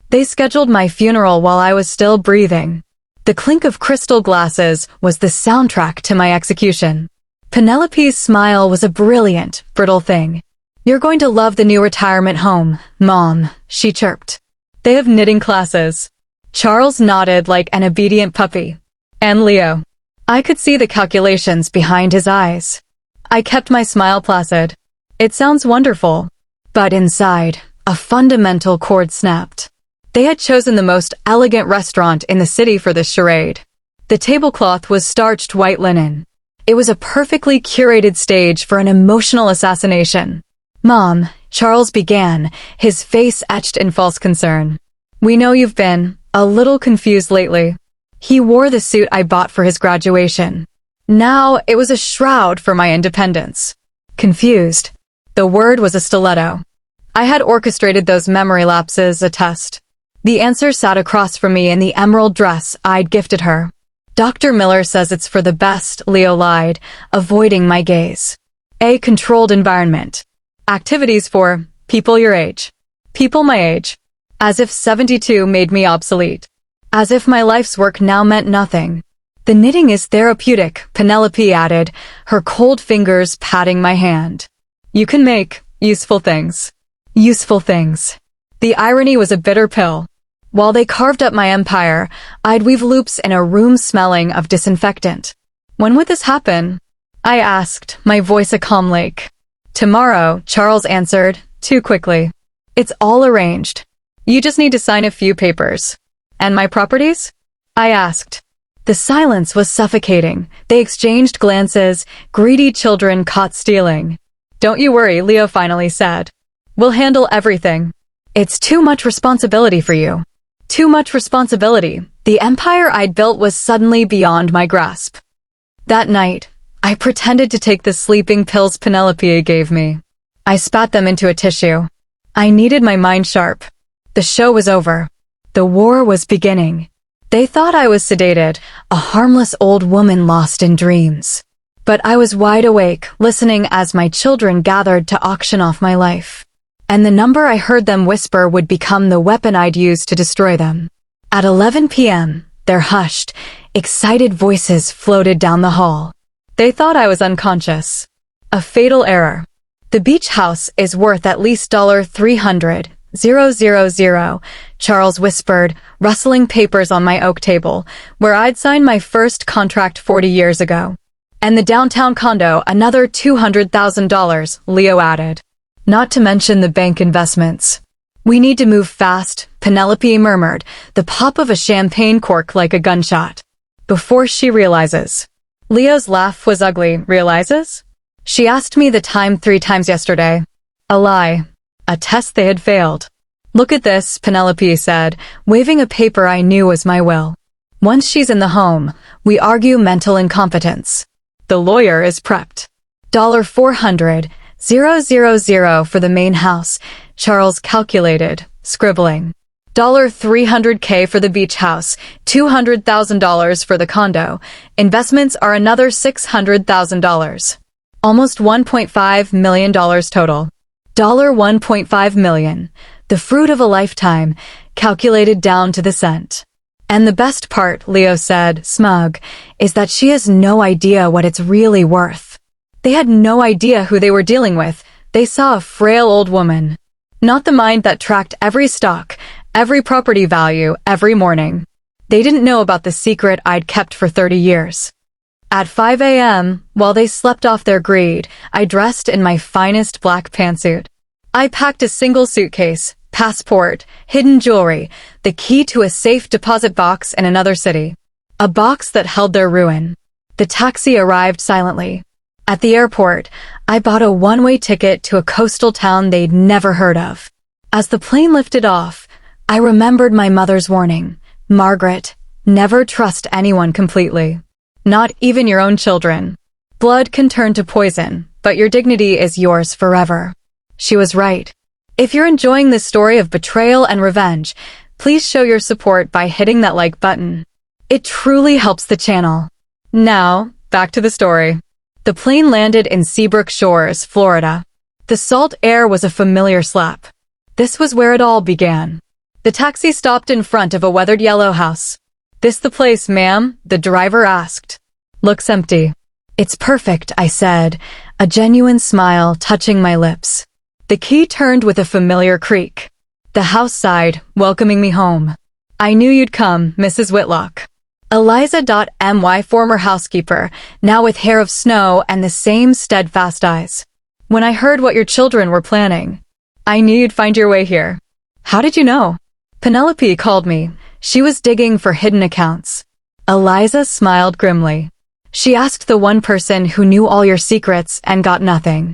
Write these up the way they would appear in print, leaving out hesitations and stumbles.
They scheduled my funeral while I was still breathing. The clink of crystal glasses was the soundtrack to my execution. Penelope's smile was a brilliant, brittle thing. "You're going to love the new retirement home, Mom," she chirped. "They have knitting classes." Charles nodded like an obedient puppy. And Leo. I could see the calculations behind his eyes. I kept my smile placid. It sounds wonderful. But inside, a fundamental chord snapped. They had chosen the most elegant restaurant in the city for this charade. The tablecloth was starched white linen. It was a perfectly curated stage for an emotional assassination. "Mom," Charles began, his face etched in false concern. "We know you've been a little confused lately." He wore the suit I bought for his graduation. Now it was a shroud for my independence. Confused. The word was a stiletto. I had orchestrated those memory lapses a test. The answer sat across from me in the emerald dress I'd gifted her. "Dr. Miller says it's for the best," Leo lied, avoiding my gaze. "A controlled environment. Activities for people your age. People my age." As if 72 made me obsolete. As if my life's work now meant nothing. "The knitting is therapeutic," Penelope added, her cold fingers patting my hand. "You can make useful things." Useful things. The irony was a bitter pill. While they carved up my empire, I'd weave loops in a room smelling of disinfectant. "When would this happen?" I asked, my voice a calm lake. "Tomorrow," Charles answered, too quickly. "It's all arranged. You just need to sign a few papers." "And my properties?" I asked. The silence was suffocating. They exchanged glances, greedy children caught stealing. "Don't you worry," Leo finally said. "We'll handle everything." "It's too much responsibility for you." Too much responsibility. The empire I'd built was suddenly beyond my grasp. That night, I pretended to take the sleeping pills Penelope gave me. I spat them into a tissue. I needed my mind sharp. The show was over. The war was beginning. They thought I was sedated, a harmless old woman lost in dreams. But I was wide awake, listening as my children gathered to auction off my life. And the number I heard them whisper would become the weapon I'd use to destroy them. At 11 p.m., their hushed, excited voices floated down the hall. They thought I was unconscious. A fatal error. "The beach house is worth at least $300,000, Charles whispered, rustling papers on my oak table, where I'd signed my first contract 40 years ago. "And the downtown condo, another $200,000, Leo added. "Not to mention the bank investments." "We need to move fast," Penelope murmured, the pop of a champagne cork like a gunshot. "Before she realizes." Leo's laugh was ugly. "Realizes?" "She asked me the time 3 times yesterday." A lie. A test they had failed. "Look at this," Penelope said, waving a paper I knew was my will. "Once she's in the home, we argue mental incompetence. The lawyer is prepped. $400,000 for the main house," Charles calculated, scribbling. $300K for the beach house, $200,000 for the condo. Investments are another $600,000. Almost $1.5 million total. $1.5 million, the fruit of a lifetime, calculated down to the cent. "And the best part," Leo said, smug, "is that she has no idea what it's really worth." They had no idea who they were dealing with. They saw a frail old woman. Not the mind that tracked every stock, every property value, every morning. They didn't know about the secret I'd kept for 30 years. At 5 a.m., while they slept off their greed, I dressed in my finest black pantsuit. I packed a single suitcase, passport, hidden jewelry, the key to a safe deposit box in another city. A box that held their ruin. The taxi arrived silently. At the airport, I bought a one-way ticket to a coastal town they'd never heard of. As the plane lifted off, I remembered my mother's warning. "Margaret, never trust anyone completely. Not even your own children. Blood can turn to poison, but your dignity is yours forever." She was right. If you're enjoying this story of betrayal and revenge, please show your support by hitting that like button. It truly helps the channel. Now, back to the story. The plane landed in Seabrook Shores, Florida. The salt air was a familiar slap. This was where it all began. The taxi stopped in front of a weathered yellow house. "This the place, ma'am?" the driver asked. "Looks empty." "It's perfect," I said, a genuine smile touching my lips. The key turned with a familiar creak. The house sighed, welcoming me home. "I knew you'd come, Mrs. Whitlock." Eliza.my former housekeeper, now with hair of snow and the same steadfast eyes. "When I heard what your children were planning, I knew you'd find your way here." "How did you know?" "Penelope called me. She was digging for hidden accounts." Eliza smiled grimly. "She asked the one person who knew all your secrets and got nothing."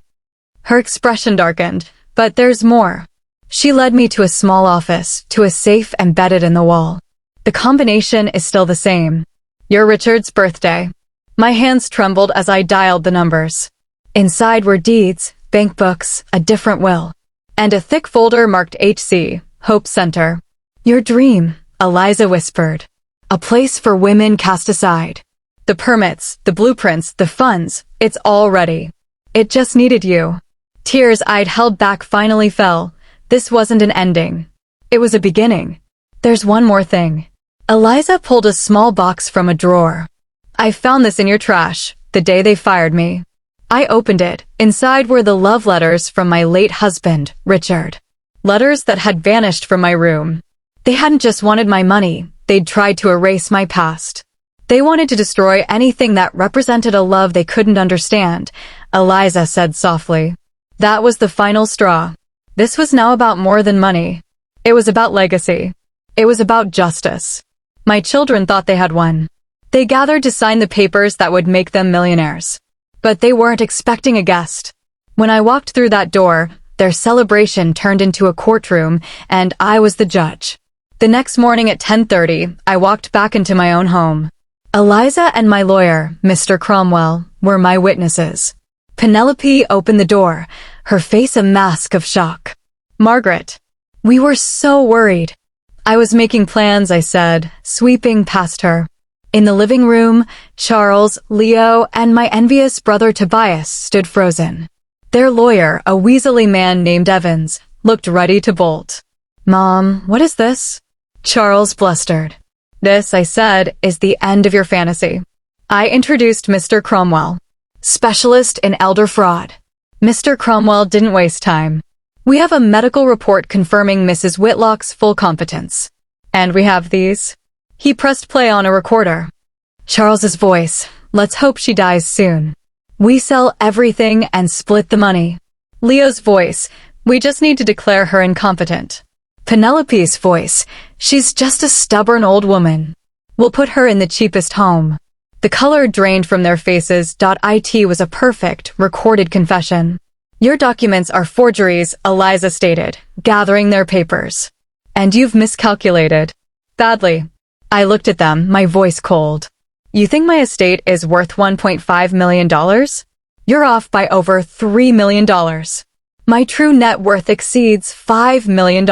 Her expression darkened. "But there's more." She led me to a small office, to a safe embedded in the wall. "The combination is still the same. You're Richard's birthday." My hands trembled as I dialed the numbers. Inside were deeds, bank books, a different will, and a thick folder marked HC, Hope Center. "Your dream," Eliza whispered. "A place for women cast aside. The permits, the blueprints, the funds, it's all ready. It just needed you." Tears I'd held back finally fell. This wasn't an ending. It was a beginning. "There's one more thing." Eliza pulled a small box from a drawer. "I found this in your trash, the day they fired me." I opened it. Inside were the love letters from my late husband, Richard. Letters that had vanished from my room. They hadn't just wanted my money, they'd tried to erase my past. They wanted to destroy anything that represented a love they couldn't understand, Eliza said softly. That was the final straw. This was now about more than money. It was about legacy. It was about justice. My children thought they had won. They gathered to sign the papers that would make them millionaires. But they weren't expecting a guest. When I walked through that door, their celebration turned into a courtroom, and I was the judge. The next morning at 10:30, I walked back into my own home. Eliza and my lawyer, Mr. Cromwell, were my witnesses. Penelope opened the door, her face a mask of shock. "Margaret." We were so worried. "I was making plans," I said, sweeping past her. In the living room, Charles, Leo, and my envious brother Tobias stood frozen. Their lawyer, a weaselly man named Evans, looked ready to bolt. "Mom, what is this?" Charles blustered. "This," I said, "is the end of your fantasy." I introduced Mr. Cromwell, specialist in elder fraud. Mr. Cromwell didn't waste time. "We have a medical report confirming Mrs. Whitlock's full competence. And we have these." He pressed play on a recorder. Charles's voice, "Let's hope she dies soon. We sell everything and split the money." Leo's voice, "We just need to declare her incompetent." Penelope's voice, "She's just a stubborn old woman. We'll put her in the cheapest home." The color drained from their faces. It was a perfect, recorded confession. "Your documents are forgeries," Eliza stated, gathering their papers. "And you've miscalculated." "Badly." I looked at them, my voice cold. "You think my estate is worth $1.5 million? You're off by over $3 million. My true net worth exceeds $5 million.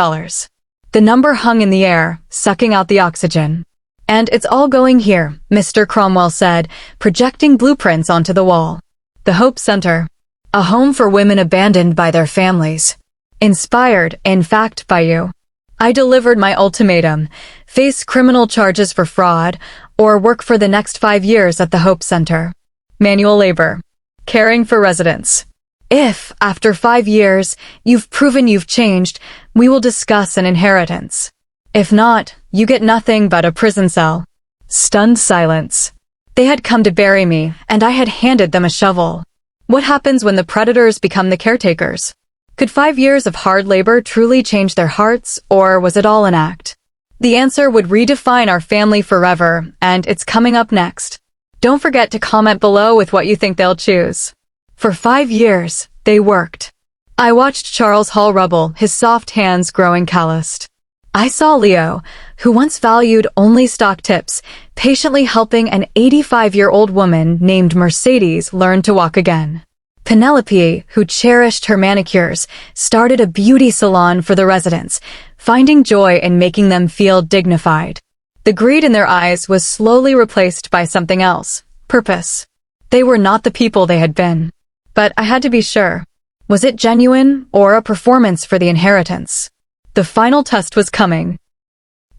The number hung in the air, sucking out the oxygen. "And it's all going here," Mr. Cromwell said, projecting blueprints onto the wall. "The Hope Center. A home for women abandoned by their families. Inspired, in fact, by you." I delivered my ultimatum: face criminal charges for fraud, or work for the next 5 years at the Hope Center. Manual labor. Caring for residents. If, after 5 years, you've proven you've changed, we will discuss an inheritance. If not, you get nothing but a prison cell. Stunned silence. They had come to bury me, and I had handed them a shovel. What happens when the predators become the caretakers? Could 5 years of hard labor truly change their hearts, or was it all an act? The answer would redefine our family forever, and it's coming up next. Don't forget to comment below with what you think they'll choose. For 5 years, they worked. I watched Charles haul rubble, his soft hands growing calloused. I saw Leo, who once valued only stock tips, patiently helping an 85-year-old woman named Mercedes learn to walk again. Penelope, who cherished her manicures, started a beauty salon for the residents, finding joy in making them feel dignified. The greed in their eyes was slowly replaced by something else: purpose. They were not the people they had been. But I had to be sure. Was it genuine, or a performance for the inheritance? The final test was coming.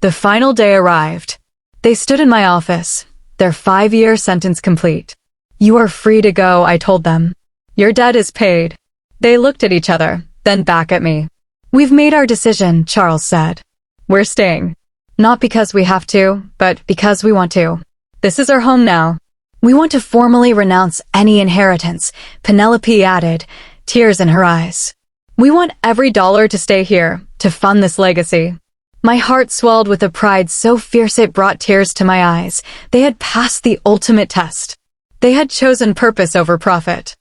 The final day arrived. They stood in my office, their 5-year sentence complete. "You are free to go," I told them. "Your debt is paid." They looked at each other, then back at me. "We've made our decision," Charles said. "We're staying. Not because we have to, but because we want to. This is our home now." "We want to formally renounce any inheritance," Penelope added, tears in her eyes. "We want every dollar to stay here, to fund this legacy." My heart swelled with a pride so fierce it brought tears to my eyes. They had passed the ultimate test. They had chosen purpose over profit.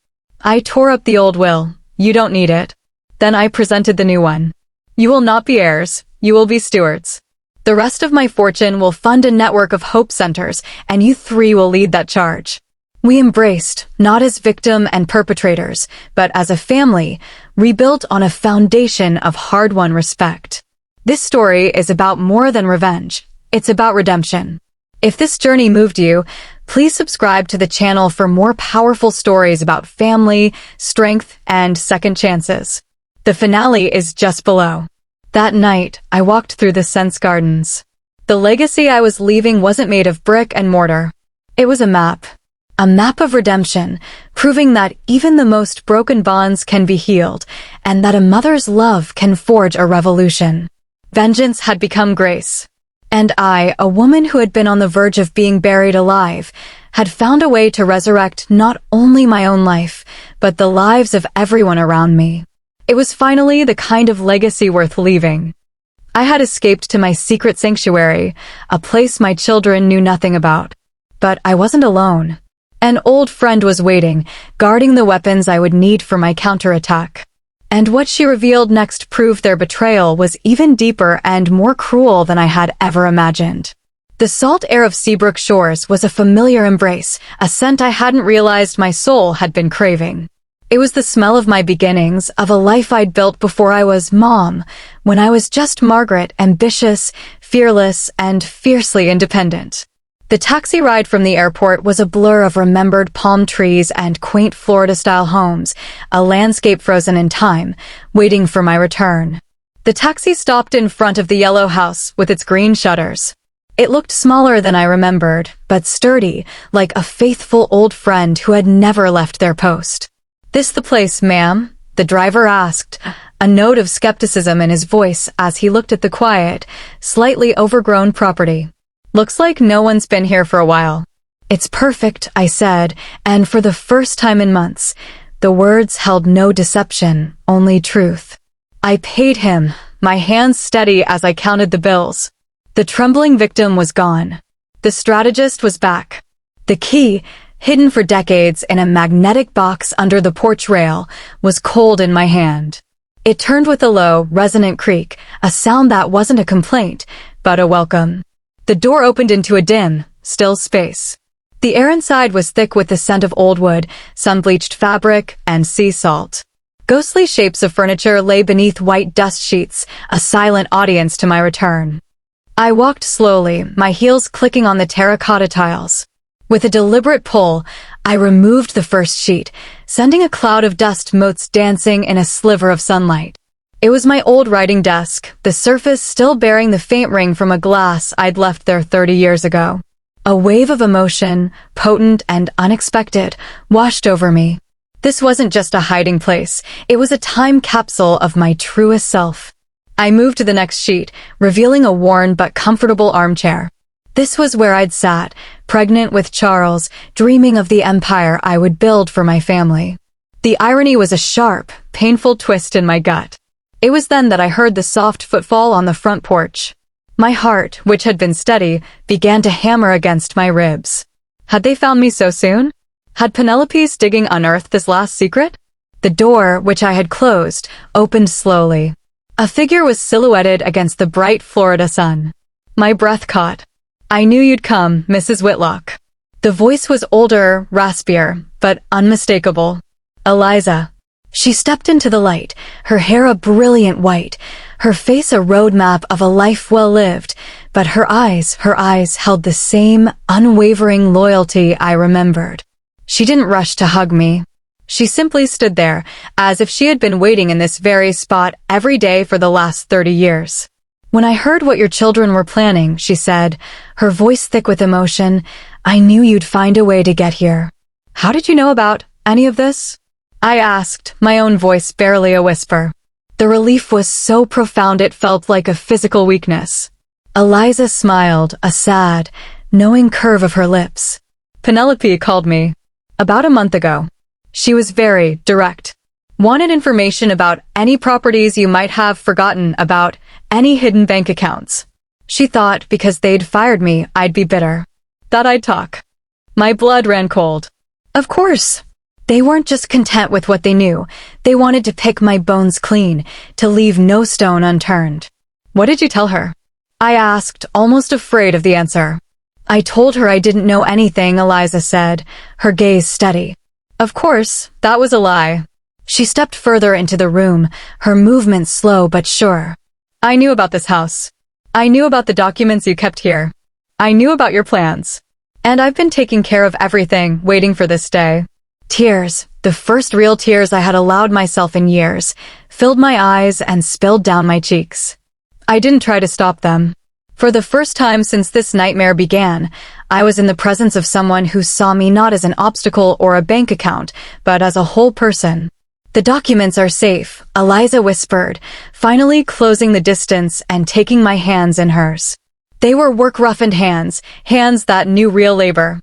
I tore up the old will. "You don't need it." Then I presented the new one. "You will not be heirs. You will be stewards. The rest of my fortune will fund a network of hope centers, and you 3 will lead that charge." We embraced, not as victim and perpetrators, but as a family, rebuilt on a foundation of hard-won respect. This story is about more than revenge. It's about redemption. If this journey moved you, please subscribe to the channel for more powerful stories about family, strength, and second chances. The finale is just below. That night, I walked through the Sense Gardens. The legacy I was leaving wasn't made of brick and mortar. It was a map of redemption, proving that even the most broken bonds can be healed, and that a mother's love can forge a revolution. Vengeance had become grace. And I, a woman who had been on the verge of being buried alive, had found a way to resurrect not only my own life, but the lives of everyone around me. It was finally the kind of legacy worth leaving. I had escaped to my secret sanctuary, a place my children knew nothing about. But I wasn't alone. An old friend was waiting, guarding the weapons I would need for my counterattack. And what she revealed next proved their betrayal was even deeper and more cruel than I had ever imagined. The salt air of Seabrook Shores was a familiar embrace, a scent I hadn't realized my soul had been craving. It was the smell of my beginnings, of a life I'd built before I was mom, when I was just Margaret, ambitious, fearless, and fiercely independent. The taxi ride from the airport was a blur of remembered palm trees and quaint Florida-style homes, a landscape frozen in time, waiting for my return. The taxi stopped in front of the yellow house with its green shutters. It looked smaller than I remembered, but sturdy, like a faithful old friend who had never left their post. "This the place, ma'am?" the driver asked, a note of skepticism in his voice as he looked at the quiet, slightly overgrown property. "Looks like no one's been here for a while." "It's perfect," I said, and for the first time in months, the words held no deception, only truth. I paid him, my hands steady as I counted the bills. The trembling victim was gone. The strategist was back. The key, hidden for decades in a magnetic box under the porch rail, was cold in my hand. It turned with a low, resonant creak, a sound that wasn't a complaint, but a welcome. The door opened into a dim, still space. The air inside was thick with the scent of old wood, sun-bleached fabric, and sea salt. Ghostly shapes of furniture lay beneath white dust sheets, a silent audience to my return. I walked slowly, my heels clicking on the terracotta tiles. With a deliberate pull, I removed the first sheet, sending a cloud of dust motes dancing in a sliver of sunlight. It was my old writing desk, the surface still bearing the faint ring from a glass I'd left there 30 years ago. A wave of emotion, potent and unexpected, washed over me. This wasn't just a hiding place, it was a time capsule of my truest self. I moved to the next sheet, revealing a worn but comfortable armchair. This was where I'd sat, pregnant with Charles, dreaming of the empire I would build for my family. The irony was a sharp, painful twist in my gut. It was then that I heard the soft footfall on the front porch. My heart, which had been steady, began to hammer against my ribs. Had they found me so soon? Had Penelope's digging unearthed this last secret? The door, which I had closed, opened slowly. A figure was silhouetted against the bright Florida sun. My breath caught. "I knew you'd come, Mrs. Whitlock." The voice was older, raspier, but unmistakable. "Eliza." She stepped into the light, her hair a brilliant white, her face a roadmap of a life well lived, but her eyes held the same unwavering loyalty I remembered. She didn't rush to hug me. She simply stood there, as if she had been waiting in this very spot every day for the last 30 years. When I heard what your children were planning, she said, her voice thick with emotion, I knew you'd find a way to get here. How did you know about any of this? I asked, my own voice barely a whisper. The relief was so profound it felt like a physical weakness. Eliza smiled, a sad, knowing curve of her lips. Penelope called me. About a month ago. She was very direct. Wanted information about any properties you might have forgotten about, any hidden bank accounts. She thought because they'd fired me, I'd be bitter. Thought I'd talk. My blood ran cold. Of course. They weren't just content with what they knew. They wanted to pick my bones clean, to leave no stone unturned. What did you tell her? I asked, almost afraid of the answer. I told her I didn't know anything, Eliza said, her gaze steady. Of course, that was a lie. She stepped further into the room, her movement slow but sure. I knew about this house. I knew about the documents you kept here. I knew about your plans. And I've been taking care of everything, waiting for this day. Tears, the first real tears I had allowed myself in years, filled my eyes and spilled down my cheeks. I didn't try to stop them. For the first time since this nightmare began, I was in the presence of someone who saw me not as an obstacle or a bank account, but as a whole person. The documents are safe, Eliza whispered, finally closing the distance and taking my hands in hers. They were work-roughened hands, hands that knew real labor.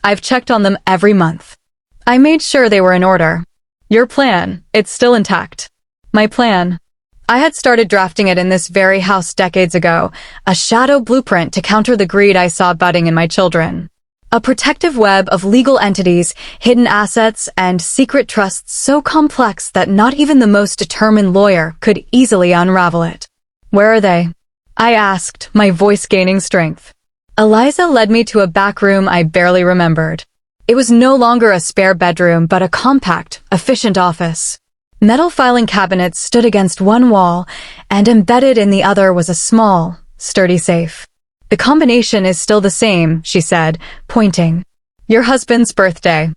I've checked on them every month. I made sure they were in order. Your plan, it's still intact. My plan. I had started drafting it in this very house decades ago, a shadow blueprint to counter the greed I saw budding in my children. A protective web of legal entities, hidden assets, and secret trusts so complex that not even the most determined lawyer could easily unravel it. Where are they? I asked, my voice gaining strength. Eliza led me to a back room I barely remembered. It was no longer a spare bedroom, but a compact, efficient office. Metal filing cabinets stood against one wall, and embedded in the other was a small, sturdy safe. The combination is still the same, she said, pointing. Your husband's birthday.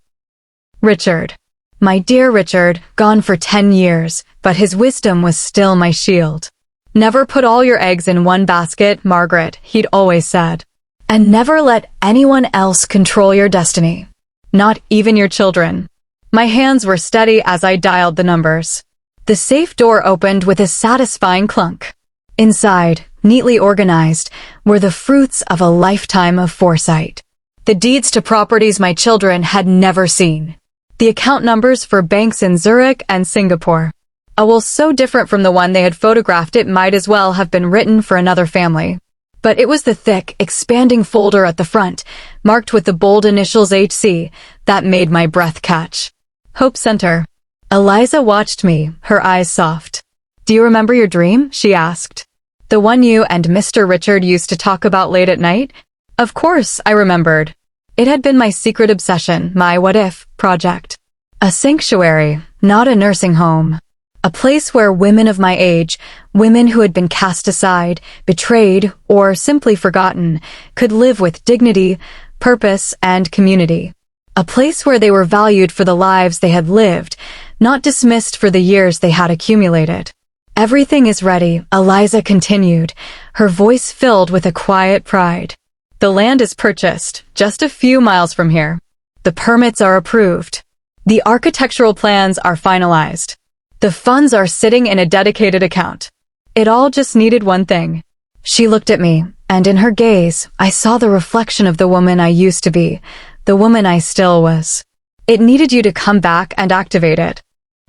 Richard. My dear Richard, gone for 10 years, but his wisdom was still my shield. Never put all your eggs in one basket, Margaret, he'd always said. And never let anyone else control your destiny. Not even your children. My hands were steady as I dialed the numbers. The safe door opened with a satisfying clunk. Inside, neatly organized, were the fruits of a lifetime of foresight. The deeds to properties my children had never seen. The account numbers for banks in Zurich and Singapore. A will so different from the one they had photographed it might as well have been written for another family. But it was the thick, expanding folder at the front, marked with the bold initials HC, that made my breath catch. Hope Center. Eliza watched me, her eyes soft. Do you remember your dream? She asked. The one you and Mr. Richard used to talk about late at night? Of course, I remembered. It had been my secret obsession, my what-if project. A sanctuary, not a nursing home. A place where women of my age, women who had been cast aside, betrayed, or simply forgotten, could live with dignity, purpose, and community. A place where they were valued for the lives they had lived, not dismissed for the years they had accumulated. Everything is ready, Eliza continued, her voice filled with a quiet pride. The land is purchased, just a few miles from here. The permits are approved. The architectural plans are finalized. The funds are sitting in a dedicated account. It all just needed one thing. She looked at me, and in her gaze, I saw the reflection of the woman I used to be, the woman I still was. It needed you to come back and activate it.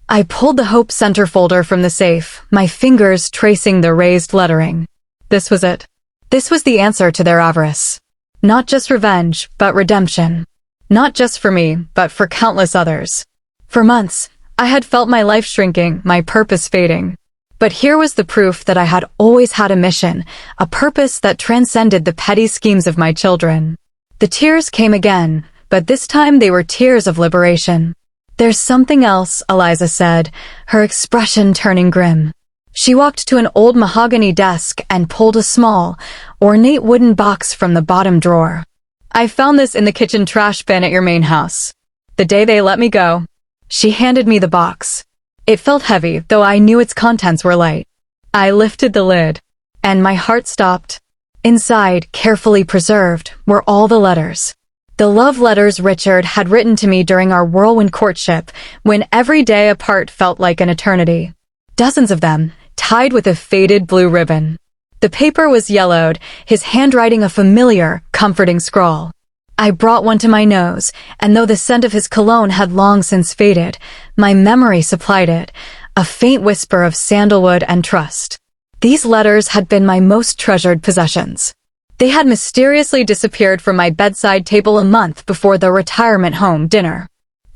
I pulled the Hope Center folder from the safe, my fingers tracing the raised lettering. This was it. This was the answer to their avarice. Not just revenge, but redemption. Not just for me, but for countless others. For months, I had felt my life shrinking, my purpose fading. But here was the proof that I had always had a mission, a purpose that transcended the petty schemes of my children. The tears came again, but this time they were tears of liberation. There's something else, Eliza said, her expression turning grim. She walked to an old mahogany desk and pulled a small, ornate wooden box from the bottom drawer. I found this in the kitchen trash bin at your main house. The day they let me go. She handed me the box. It felt heavy, though I knew its contents were light. I lifted the lid. and my heart stopped. Inside, carefully preserved, were all the letters. The love letters Richard had written to me during our whirlwind courtship, when every day apart felt like an eternity. Dozens of them, tied with a faded blue ribbon. The paper was yellowed, his handwriting a familiar, comforting scrawl. I brought one to my nose, and though the scent of his cologne had long since faded, my memory supplied it, a faint whisper of sandalwood and trust. These letters had been my most treasured possessions. They had mysteriously disappeared from my bedside table a month before the retirement home dinner.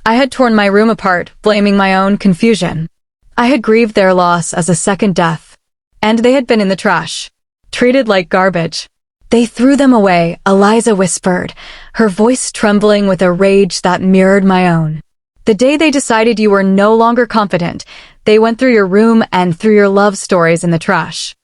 I had torn my room apart, blaming my own confusion. I had grieved their loss as a second death. And they had been in the trash, treated like garbage. They threw them away, Eliza whispered, her voice trembling with a rage that mirrored my own. The day they decided you were no longer competent, they went through your room and threw your love stories in the trash.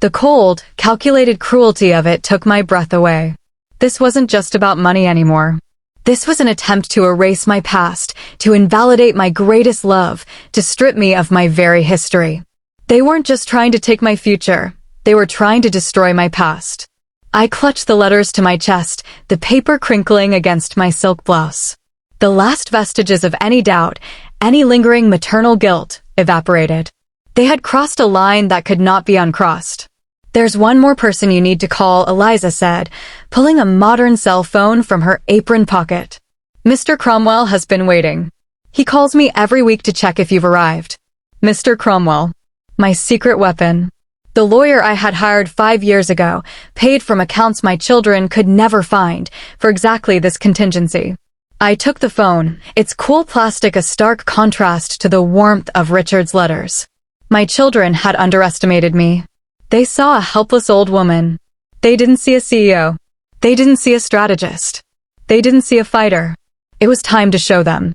The cold, calculated cruelty of it took my breath away. This wasn't just about money anymore. This was an attempt to erase my past, to invalidate my greatest love, to strip me of my very history. They weren't just trying to take my future, they were trying to destroy my past. I clutched the letters to my chest, the paper crinkling against my silk blouse. The last vestiges of any doubt, any lingering maternal guilt, evaporated. They had crossed a line that could not be uncrossed. "There's one more person you need to call," Eliza said, pulling a modern cell phone from her apron pocket. "Mr. Cromwell has been waiting. He calls me every week to check if you've arrived." Mr. Cromwell. My secret weapon. The lawyer I had hired 5 years ago, paid from accounts my children could never find, for exactly this contingency. I took the phone, its cool plastic a stark contrast to the warmth of Richard's letters. My children had underestimated me. They saw a helpless old woman. They didn't see a CEO. They didn't see a strategist. They didn't see a fighter. It was time to show them.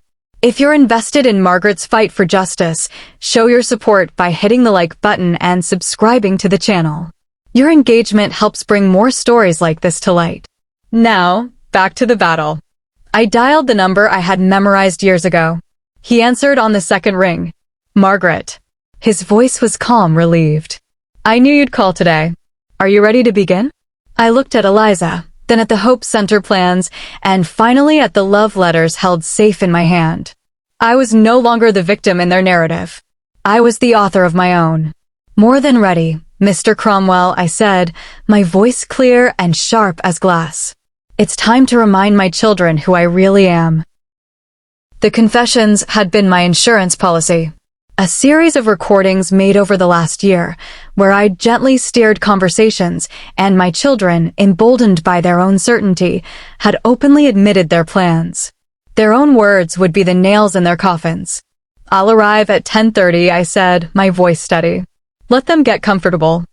If you're invested in Margaret's fight for justice, show your support by hitting the like button and subscribing to the channel. Your engagement helps bring more stories like this to light. Now, back to the battle. I dialed the number I had memorized years ago. He answered on the second ring. "Margaret." His voice was calm, relieved. "I knew you'd call today. Are you ready to begin?" I looked at Eliza, then at the Hope Center plans, and finally at the love letters held safe in my hand. I was no longer the victim in their narrative. I was the author of my own. "More than ready, Mr. Cromwell," I said, my voice clear and sharp as glass. "It's time to remind my children who I really am." The confessions had been my insurance policy. A series of recordings made over the last year, where I gently steered conversations, and my children, emboldened by their own certainty, had openly admitted their plans. Their own words would be the nails in their coffins. "I'll arrive at 10:30, I said, my voice steady. "Let them get comfortable.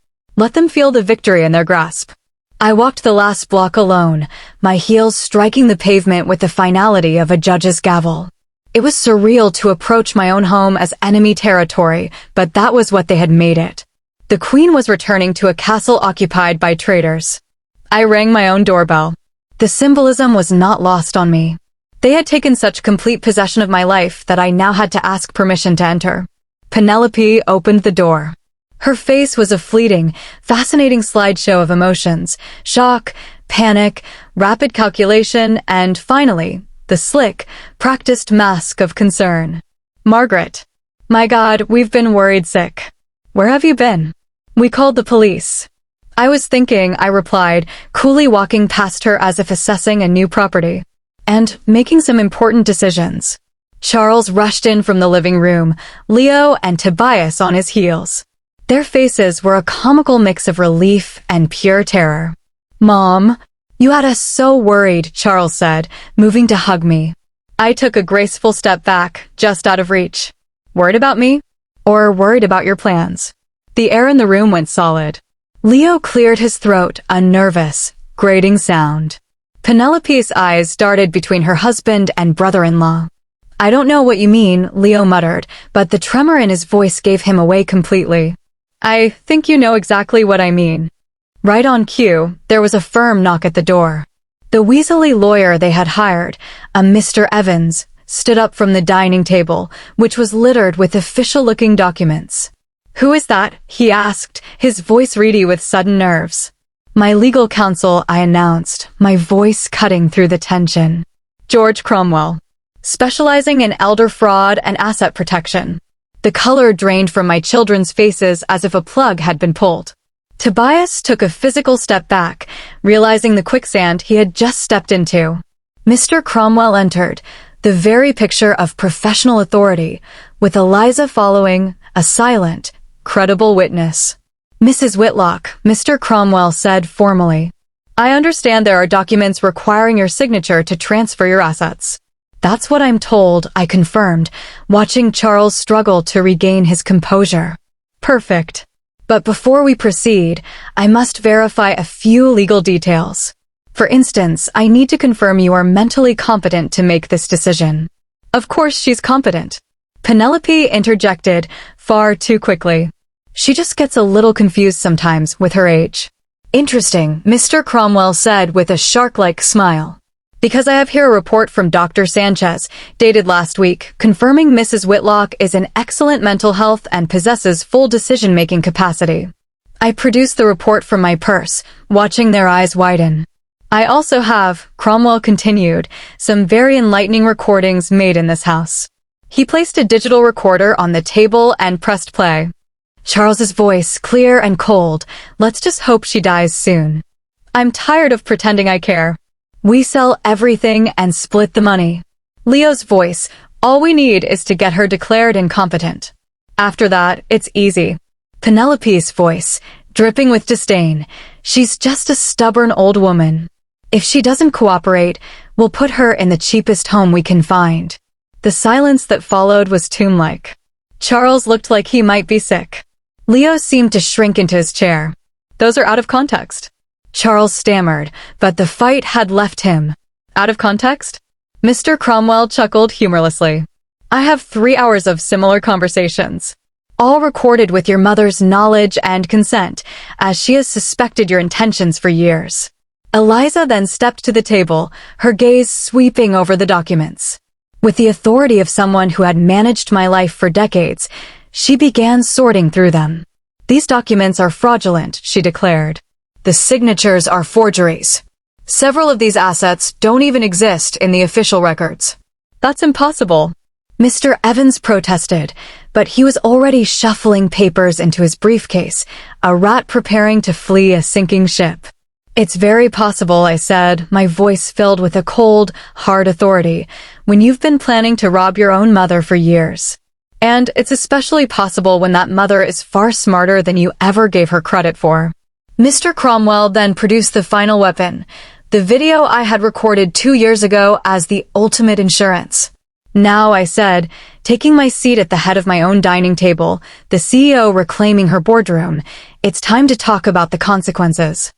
Let them feel the victory in their grasp." I walked the last block alone, my heels striking the pavement with the finality of a judge's gavel. It was surreal to approach my own home as enemy territory, but that was what they had made it. The Queen was returning to a castle occupied by traitors. I rang my own doorbell. The symbolism was not lost on me. They had taken such complete possession of my life that I now had to ask permission to enter. Penelope opened the door. Her face was a fleeting, fascinating slideshow of emotions: shock, panic, rapid calculation, and finally, the slick, practiced mask of concern. "Margaret. My God, we've been worried sick. Where have you been?" "We called the police." "I was thinking," I replied, coolly walking past her as if assessing a new property. "And making some important decisions." Charles rushed in from the living room, Leo and Tobias on his heels. Their faces were a comical mix of relief and pure terror. "Mom, you had us so worried," Charles said, moving to hug me. I took a graceful step back, just out of reach. "Worried about me? Or worried about your plans?" The air in the room went solid. Leo cleared his throat, a nervous, grating sound. Penelope's eyes darted between her husband and brother-in-law. "I don't know what you mean," Leo muttered, but the tremor in his voice gave him away completely. "I think you know exactly what I mean." Right on cue, there was a firm knock at the door. The weaselly lawyer they had hired, a Mr. Evans, stood up from the dining table, which was littered with official-looking documents. "Who is that?" he asked, his voice reedy with sudden nerves. "My legal counsel," I announced, my voice cutting through the tension. "George Cromwell, specializing in elder fraud and asset protection." The color drained from my children's faces as if a plug had been pulled. Tobias took a physical step back, realizing the quicksand he had just stepped into. Mr. Cromwell entered, the very picture of professional authority, with Eliza following, a silent, credible witness. "Mrs. Whitlock," Mr. Cromwell said formally, "I understand there are documents requiring your signature to transfer your assets." "That's what I'm told," I confirmed, watching Charles struggle to regain his composure. "Perfect. But before we proceed, I must verify a few legal details. For instance, I need to confirm you are mentally competent to make this decision." "Of course she's competent," Penelope interjected far too quickly. "She just gets a little confused sometimes with her age." "Interesting," Mr. Cromwell said with a shark-like smile. "Because I have here a report from Dr. Sanchez, dated last week, confirming Mrs. Whitlock is in excellent mental health and possesses full decision-making capacity." I produced the report from my purse, watching their eyes widen. "I also have," Cromwell continued, "some very enlightening recordings made in this house." He placed a digital recorder on the table and pressed play. Charles's voice, clear and cold. "Let's just hope she dies soon. I'm tired of pretending I care. We sell everything and split the money." Leo's voice, "All we need is to get her declared incompetent. After that, it's easy." Penelope's voice, dripping with disdain, "She's just a stubborn old woman. If she doesn't cooperate, we'll put her in the cheapest home we can find." The silence that followed was tomb-like. Charles looked like he might be sick. Leo seemed to shrink into his chair. "Those are out of context." Charles stammered, but the fight had left him. "Out of context?" Mr. Cromwell chuckled humorlessly. "I have 3 hours of similar conversations, all recorded with your mother's knowledge and consent, as she has suspected your intentions for years." Eliza then stepped to the table, her gaze sweeping over the documents. With the authority of someone who had managed my life for decades, she began sorting through them. "These documents are fraudulent," she declared. "The signatures are forgeries. Several of these assets don't even exist in the official records." "That's impossible," Mr. Evans protested, but he was already shuffling papers into his briefcase, a rat preparing to flee a sinking ship. "It's very possible," I said, my voice filled with a cold, hard authority, "when you've been planning to rob your own mother for years. And it's especially possible when that mother is far smarter than you ever gave her credit for." Mr. Cromwell then produced the final weapon, the video I had recorded 2 years ago as the ultimate insurance. "Now," I said, taking my seat at the head of my own dining table, the CEO reclaiming her boardroom, "it's time to talk about the consequences."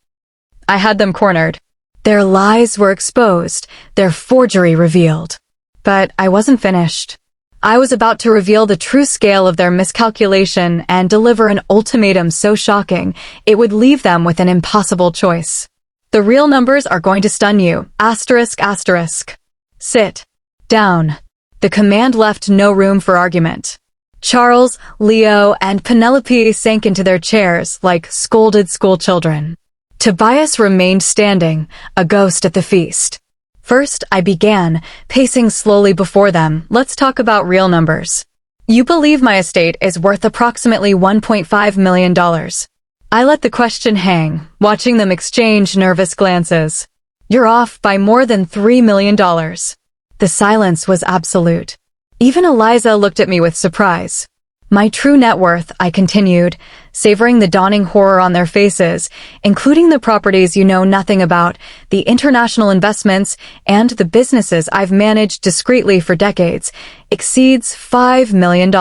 I had them cornered. Their lies were exposed, their forgery revealed. But I wasn't finished. I was about to reveal the true scale of their miscalculation and deliver an ultimatum so shocking it would leave them with an impossible choice. "The real numbers are going to stun you. Asterisk, asterisk. Sit down." The command left no room for argument. Charles, Leo, and Penelope sank into their chairs like scolded schoolchildren. Tobias remained standing, a ghost at the feast. First, I began, pacing slowly before them. "Let's talk about real numbers. You believe my estate is worth approximately $1.5 million. I let the question hang, watching them exchange nervous glances. "You're off by more than $3 million. The silence was absolute. Even Eliza looked at me with surprise. "My true net worth," I continued, savoring the dawning horror on their faces, "including the properties you know nothing about, the international investments, and the businesses I've managed discreetly for decades, exceeds $5 million.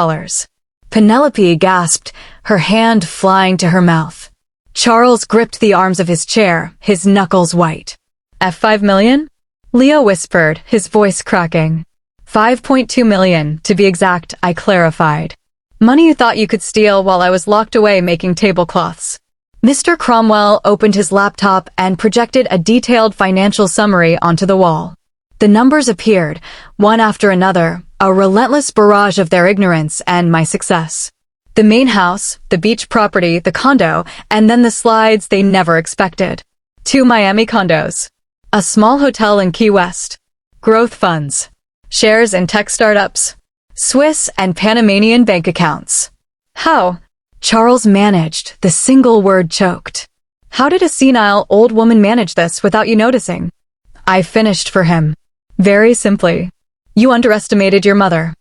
Penelope gasped, her hand flying to her mouth. Charles gripped the arms of his chair, his knuckles white. "5 million? Leo whispered, his voice cracking. 5.2 million, to be exact, I clarified. Money you thought you could steal while I was locked away making tablecloths." Mr. Cromwell opened his laptop and projected a detailed financial summary onto the wall. The numbers appeared, one after another, a relentless barrage of their ignorance and my success. The main house, the beach property, the condo, and then the slides they never expected. 2 Miami condos. A small hotel in Key West. Growth funds. Shares in tech startups. Swiss and Panamanian bank accounts. How? Charles managed, the single word choked. How did a senile old woman manage this without you noticing? I finished for him. Very simply. You underestimated your mother.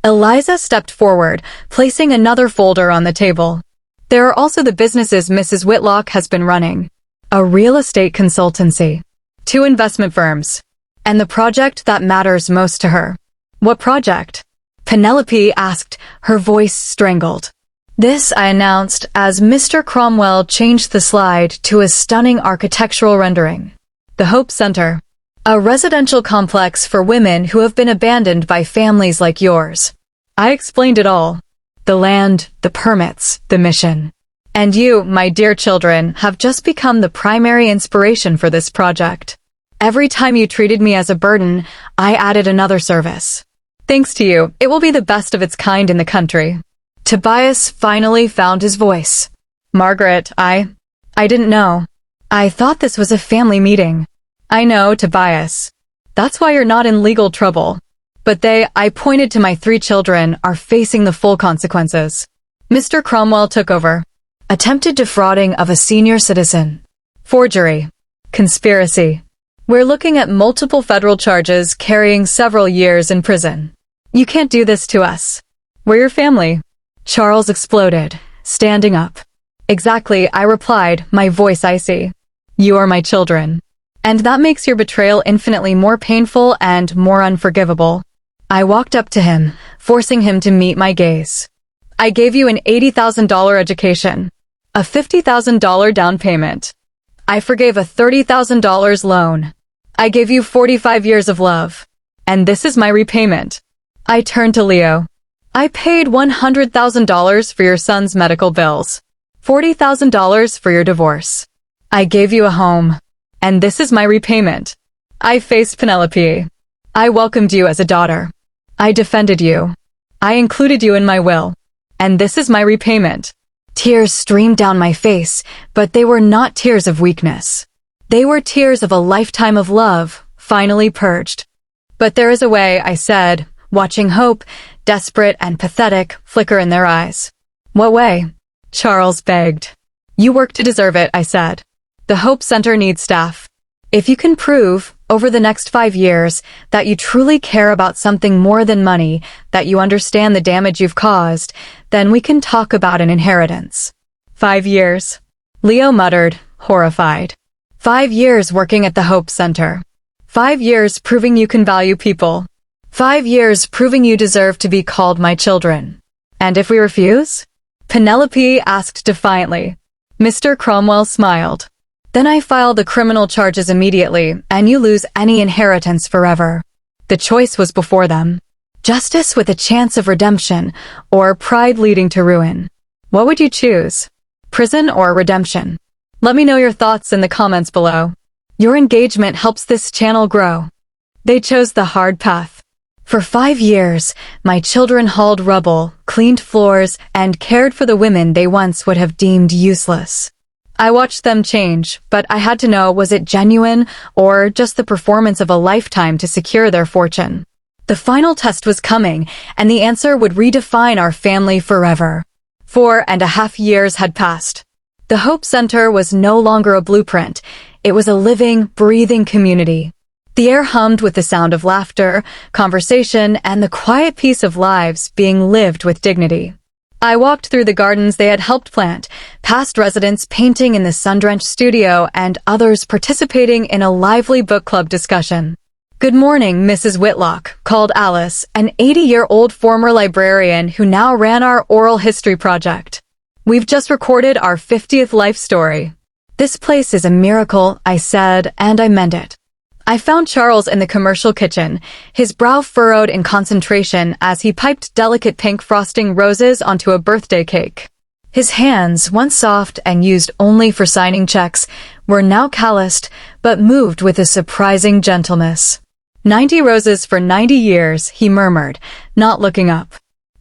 Eliza stepped forward, placing another folder on the table. There are also the businesses Mrs. Whitlock has been running. A real estate consultancy. 2 investment firms. And the project that matters most to her. What project? Penelope asked, her voice strangled. This I announced as Mr. Cromwell changed the slide to a stunning architectural rendering. The Hope Center. A residential complex for women who have been abandoned by families like yours. I explained it all. The land, the permits, the mission. And you, my dear children, have just become the primary inspiration for this project. Every time you treated me as a burden, I added another service. Thanks to you, it will be the best of its kind in the country. Tobias finally found his voice. Margaret, I didn't know. I thought this was a family meeting. I know, Tobias. That's why you're not in legal trouble. But I pointed to my 3 children, are facing the full consequences. Mr. Cromwell took over. Attempted defrauding of a senior citizen. Forgery. Conspiracy. We're looking at multiple federal charges carrying several years in prison. You can't do this to us. We're your family. Charles exploded, standing up. Exactly, I replied, my voice icy. You are my children. And that makes your betrayal infinitely more painful and more unforgivable. I walked up to him, forcing him to meet my gaze. I gave you an $80,000 education. A $50,000 down payment. I forgave a $30,000 loan. I gave you 45 years of love. And this is my repayment. I turned to Leo. I paid $100,000 for your son's medical bills. $40,000 for your divorce. I gave you a home. And this is my repayment. I faced Penelope. I welcomed you as a daughter. I defended you. I included you in my will. And this is my repayment. Tears streamed down my face, but they were not tears of weakness. They were tears of a lifetime of love, finally purged. But there is a way, I said, watching hope, desperate and pathetic, flicker in their eyes. What way? Charles begged. You work to deserve it, I said. The Hope Center needs staff. If you can prove, over the next 5 years, that you truly care about something more than money, that you understand the damage you've caused, then we can talk about an inheritance. 5 years. Leo muttered, horrified. 5 years working at the Hope Center. 5 years proving you can value people. 5 years proving you deserve to be called my children. And if we refuse? Penelope asked defiantly. Mr. Cromwell smiled. Then I file the criminal charges immediately, and you lose any inheritance forever. The choice was before them. Justice with a chance of redemption, or pride leading to ruin. What would you choose? Prison or redemption? Let me know your thoughts in the comments below. Your engagement helps this channel grow. They chose the hard path. For 5 years, my children hauled rubble, cleaned floors, and cared for the women they once would have deemed useless. I watched them change, but I had to know, was it genuine or just the performance of a lifetime to secure their fortune? The final test was coming, and the answer would redefine our family forever. 4.5 years had passed. The Hope Center was no longer a blueprint. It was a living, breathing community. The air hummed with the sound of laughter, conversation, and the quiet peace of lives being lived with dignity. I walked through the gardens they had helped plant, past residents painting in the sun-drenched studio and others participating in a lively book club discussion. Good morning, Mrs. Whitlock, called Alice, an 80-year-old former librarian who now ran our oral history project. We've just recorded our 50th life story. This place is a miracle, I said, and I meant it. I found Charles in the commercial kitchen, his brow furrowed in concentration as he piped delicate pink frosting roses onto a birthday cake. His hands, once soft and used only for signing checks, were now calloused, but moved with a surprising gentleness. 90 roses for 90 years, he murmured, not looking up.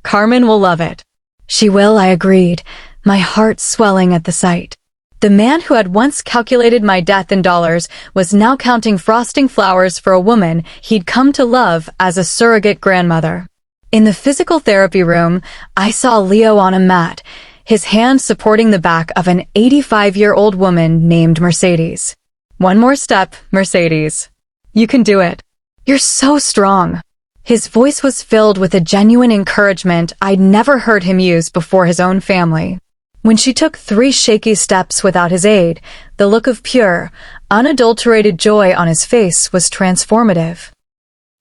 Carmen will love it. She will, I agreed, my heart swelling at the sight. The man who had once calculated my death in dollars was now counting frosting flowers for a woman he'd come to love as a surrogate grandmother. In the physical therapy room, I saw Leo on a mat, his hand supporting the back of an 85-year-old woman named Mercedes. One more step, Mercedes. You can do it. You're so strong. His voice was filled with a genuine encouragement I'd never heard him use before his own family. When she took 3 shaky steps without his aid, the look of pure, unadulterated joy on his face was transformative.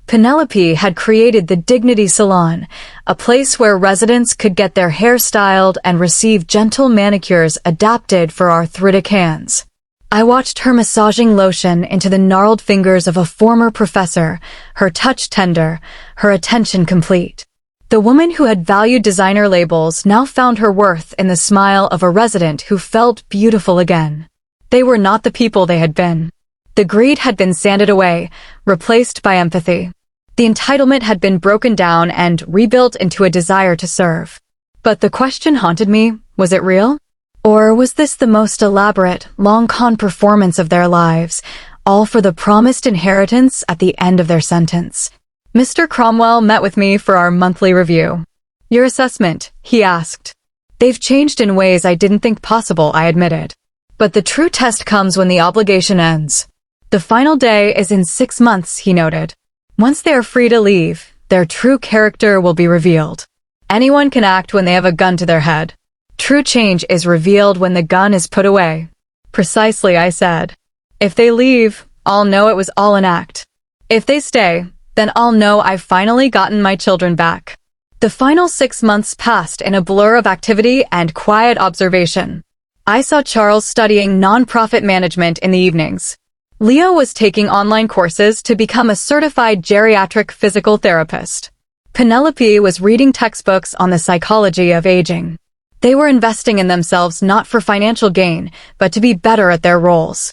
Penelope had created the Dignity Salon, a place where residents could get their hair styled and receive gentle manicures adapted for arthritic hands. I watched her massaging lotion into the gnarled fingers of a former professor, her touch tender, her attention complete. The woman who had valued designer labels now found her worth in the smile of a resident who felt beautiful again. They were not the people they had been. The greed had been sanded away, replaced by empathy. The entitlement had been broken down and rebuilt into a desire to serve. But the question haunted me, was it real? Or was this the most elaborate, long-con performance of their lives, all for the promised inheritance at the end of their sentence? Mr. Cromwell met with me for our monthly review. Your assessment, he asked. They've changed in ways I didn't think possible, I admitted. But the true test comes when the obligation ends. The final day is in 6 months, he noted. Once they are free to leave, their true character will be revealed. Anyone can act when they have a gun to their head. True change is revealed when the gun is put away. Precisely, I said. If they leave, I'll know it was all an act. If they stay, then I'll know I've finally gotten my children back. The final 6 months passed in a blur of activity and quiet observation. I saw Charles studying nonprofit management in the evenings. Leo was taking online courses to become a certified geriatric physical therapist. Penelope was reading textbooks on the psychology of aging. They were investing in themselves not for financial gain, but to be better at their roles.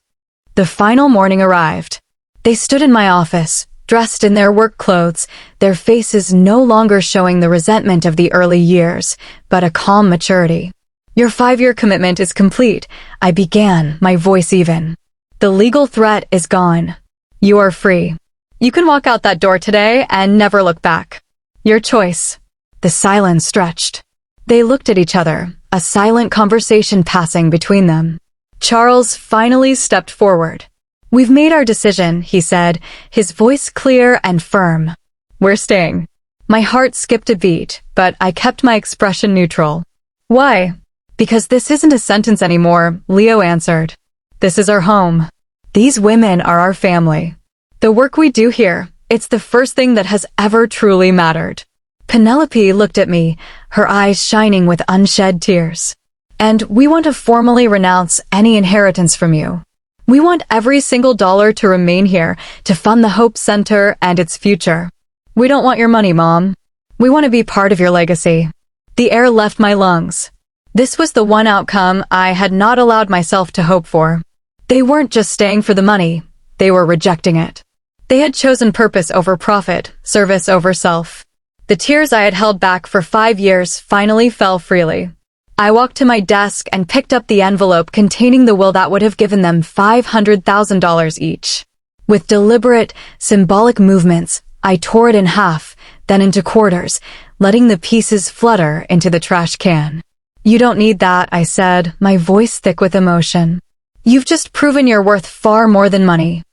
The final morning arrived. They stood in my office, dressed in their work clothes, their faces no longer showing the resentment of the early years, but a calm maturity. Your 5-year commitment is complete, I began, my voice even. The legal threat is gone. You are free. You can walk out that door today and never look back. Your choice. The silence stretched. They looked at each other, a silent conversation passing between them. Charles finally stepped forward. We've made our decision, he said, his voice clear and firm. We're staying. My heart skipped a beat, but I kept my expression neutral. Why? Because this isn't a sentence anymore, Leo answered. This is our home. These women are our family. The work we do here, it's the first thing that has ever truly mattered. Penelope looked at me, her eyes shining with unshed tears. And we want to formally renounce any inheritance from you. We want every single dollar to remain here, to fund the Hope Center and its future. We don't want your money, Mom. We want to be part of your legacy. The air left my lungs. This was the one outcome I had not allowed myself to hope for. They weren't just staying for the money, they were rejecting it. They had chosen purpose over profit, service over self. The tears I had held back for 5 years finally fell freely. I walked to my desk and picked up the envelope containing the will that would have given them $500,000 each. With deliberate, symbolic movements, I tore it in half, then into quarters, letting the pieces flutter into the trash can. You don't need that, I said, my voice thick with emotion. You've just proven you're worth far more than money.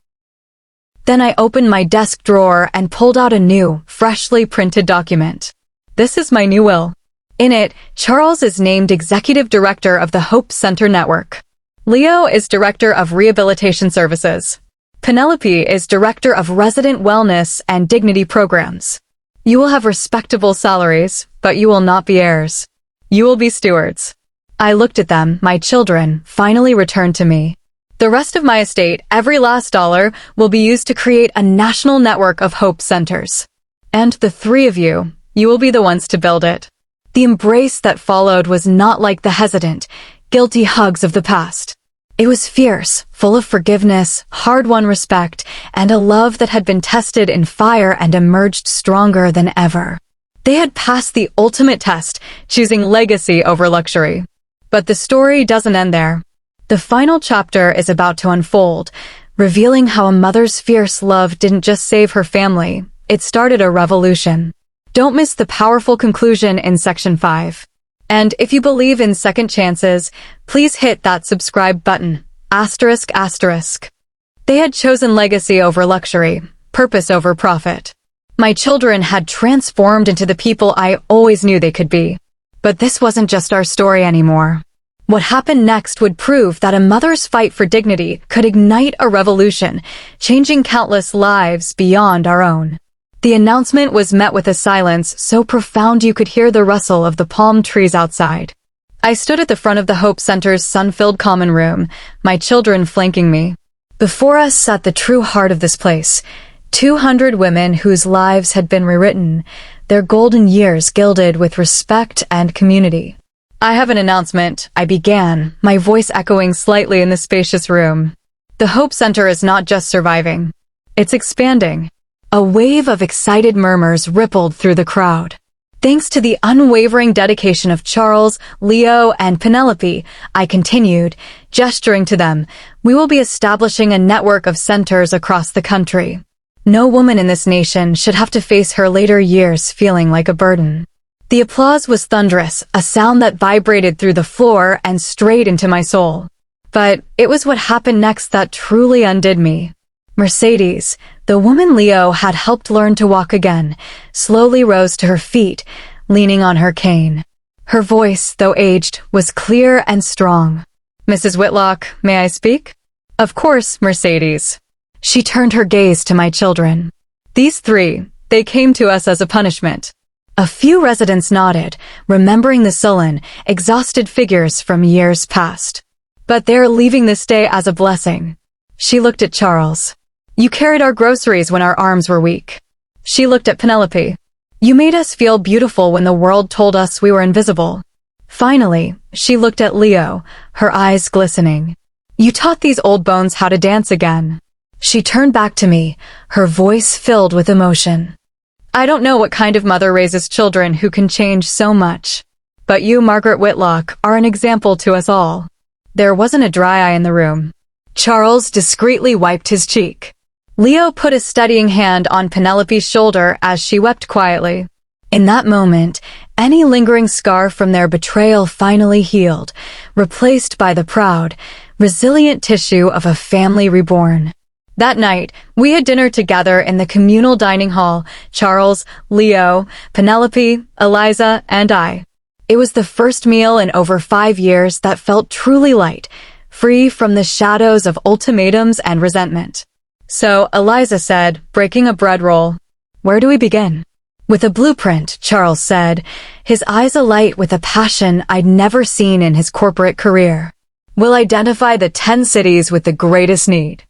Then I opened my desk drawer and pulled out a new, freshly printed document. This is my new will. In it, Charles is named Executive Director of the Hope Center Network. Leo is Director of Rehabilitation Services. Penelope is Director of Resident Wellness and Dignity Programs. You will have respectable salaries, but you will not be heirs. You will be stewards. I looked at them, my children, finally returned to me. The rest of my estate, every last dollar, will be used to create a national network of Hope Centers. And the 3 of you, you will be the ones to build it. The embrace that followed was not like the hesitant, guilty hugs of the past. It was fierce, full of forgiveness, hard-won respect, and a love that had been tested in fire and emerged stronger than ever. They had passed the ultimate test, choosing legacy over luxury. But the story doesn't end there. The final chapter is about to unfold, revealing how a mother's fierce love didn't just save her family, it started a revolution. Don't miss the powerful conclusion in Section 5. And if you believe in second chances, please hit that subscribe button. Asterisk, asterisk. They had chosen legacy over luxury, purpose over profit. My children had transformed into the people I always knew they could be. But this wasn't just our story anymore. What happened next would prove that a mother's fight for dignity could ignite a revolution, changing countless lives beyond our own. The announcement was met with a silence so profound you could hear the rustle of the palm trees outside. I stood at the front of the Hope Center's sun-filled common room, my children flanking me. Before us sat the true heart of this place, 200 women whose lives had been rewritten, their golden years gilded with respect and community. I have an announcement, I began, my voice echoing slightly in the spacious room. The Hope Center is not just surviving. It's expanding. A wave of excited murmurs rippled through the crowd. Thanks to the unwavering dedication of Charles, Leo, and Penelope, I continued, gesturing to them, we will be establishing a network of centers across the country. No woman in this nation should have to face her later years feeling like a burden. The applause was thunderous, a sound that vibrated through the floor and straight into my soul. But it was what happened next that truly undid me. Mercedes, the woman Leo had helped learn to walk again, slowly rose to her feet, leaning on her cane. Her voice, though aged, was clear and strong. Mrs. Whitlock, may I speak? Of course, Mercedes. She turned her gaze to my children. These three, they came to us as a punishment. A few residents nodded, remembering the sullen, exhausted figures from years past. But they're leaving this day as a blessing. She looked at Charles. You carried our groceries when our arms were weak. She looked at Penelope. You made us feel beautiful when the world told us we were invisible. Finally, she looked at Leo, her eyes glistening. You taught these old bones how to dance again. She turned back to me, her voice filled with emotion. I don't know what kind of mother raises children who can change so much. But you, Margaret Whitlock, are an example to us all. There wasn't a dry eye in the room. Charles discreetly wiped his cheek. Leo put a steadying hand on Penelope's shoulder as she wept quietly. In that moment, any lingering scar from their betrayal finally healed, replaced by the proud, resilient tissue of a family reborn. That night, we had dinner together in the communal dining hall, Charles, Leo, Penelope, Eliza, and I. It was the first meal in over 5 years that felt truly light, free from the shadows of ultimatums and resentment. So, Eliza said, breaking a bread roll, where do we begin? With a blueprint, Charles said, his eyes alight with a passion I'd never seen in his corporate career. We'll identify the 10 cities with the greatest need.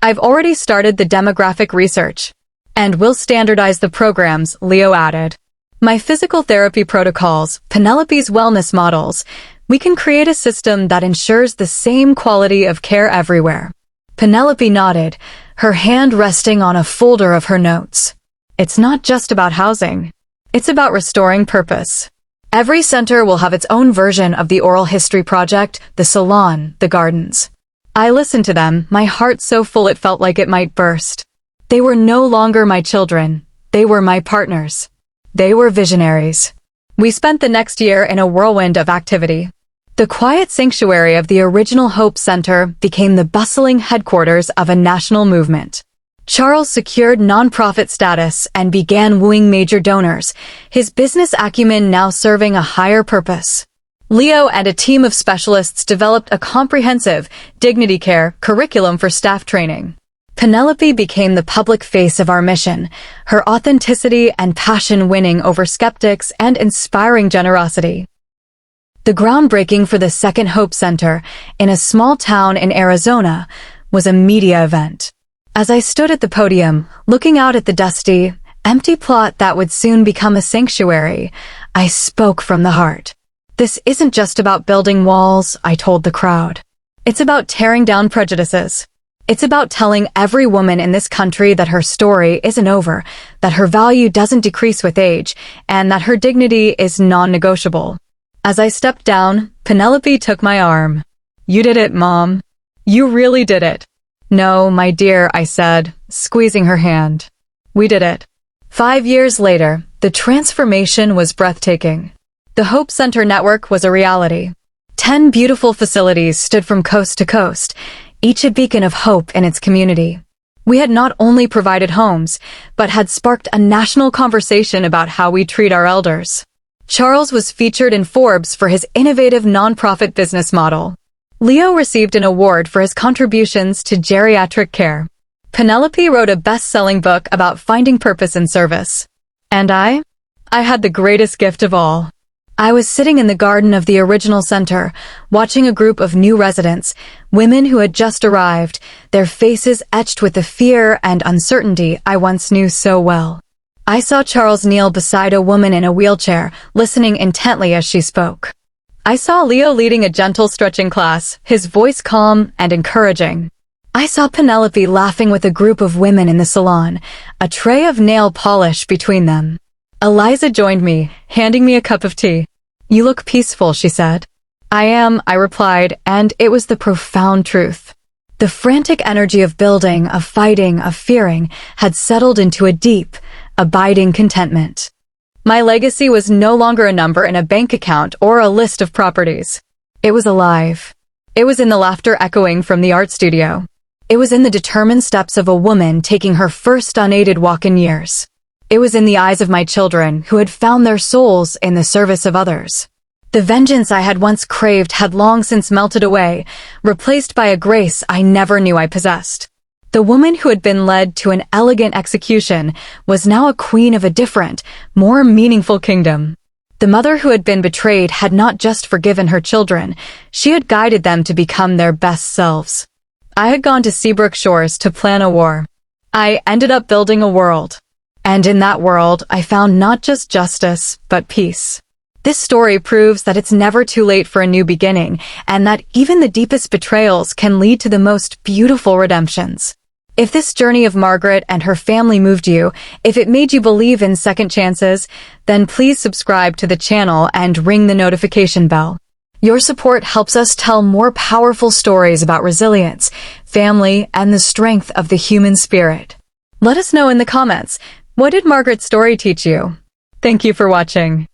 I've already started the demographic research. And we'll standardize the programs, Leo added. My physical therapy protocols, Penelope's wellness models, we can create a system that ensures the same quality of care everywhere. Penelope nodded, her hand resting on a folder of her notes. It's not just about housing. It's about restoring purpose. Every center will have its own version of the oral history project, the salon, the gardens. I listened to them, my heart so full it felt like it might burst. They were no longer my children. They were my partners. They were visionaries. We spent the next year in a whirlwind of activity. The quiet sanctuary of the original Hope Center became the bustling headquarters of a national movement. Charles secured nonprofit status and began wooing major donors, his business acumen now serving a higher purpose. Leo and a team of specialists developed a comprehensive, dignity care curriculum for staff training. Penelope became the public face of our mission, her authenticity and passion winning over skeptics and inspiring generosity. The groundbreaking for the second Hope Center, in a small town in Arizona, was a media event. As I stood at the podium, looking out at the dusty, empty plot that would soon become a sanctuary, I spoke from the heart. This isn't just about building walls, I told the crowd. It's about tearing down prejudices. It's about telling every woman in this country that her story isn't over, that her value doesn't decrease with age, and that her dignity is non-negotiable. As I stepped down, Penelope took my arm. "You did it, Mom. You really did it." "No, my dear," I said, squeezing her hand. "We did it." 5 years later, the transformation was breathtaking. The Hope Center network was a reality. 10 beautiful facilities stood from coast to coast, each a beacon of hope in its community. We had not only provided homes, but had sparked a national conversation about how we treat our elders. Charles was featured in Forbes for his innovative nonprofit business model. Leo received an award for his contributions to geriatric care. Penelope wrote a best-selling book about finding purpose in service. And I had the greatest gift of all. I was sitting in the garden of the original center, watching a group of new residents, women who had just arrived, their faces etched with the fear and uncertainty I once knew so well. I saw Charles kneel beside a woman in a wheelchair, listening intently as she spoke. I saw Leo leading a gentle stretching class, his voice calm and encouraging. I saw Penelope laughing with a group of women in the salon, a tray of nail polish between them. Eliza joined me, handing me a cup of tea. "You look peaceful," she said. "I am," I replied, and it was the profound truth. The frantic energy of building, of fighting, of fearing had settled into a deep, abiding contentment. My legacy was no longer a number in a bank account or a list of properties. It was alive. It was in the laughter echoing from the art studio. It was in the determined steps of a woman taking her first unaided walk in years. It was in the eyes of my children who had found their souls in the service of others. The vengeance I had once craved had long since melted away, replaced by a grace I never knew I possessed. The woman who had been led to an elegant execution was now a queen of a different, more meaningful kingdom. The mother who had been betrayed had not just forgiven her children, she had guided them to become their best selves. I had gone to Seabrook Shores to plan a war. I ended up building a world. And in that world, I found not just justice, but peace. This story proves that it's never too late for a new beginning, and that even the deepest betrayals can lead to the most beautiful redemptions. If this journey of Margaret and her family moved you, if it made you believe in second chances, then please subscribe to the channel and ring the notification bell. Your support helps us tell more powerful stories about resilience, family, and the strength of the human spirit. Let us know in the comments, what did Margaret's story teach you? Thank you for watching.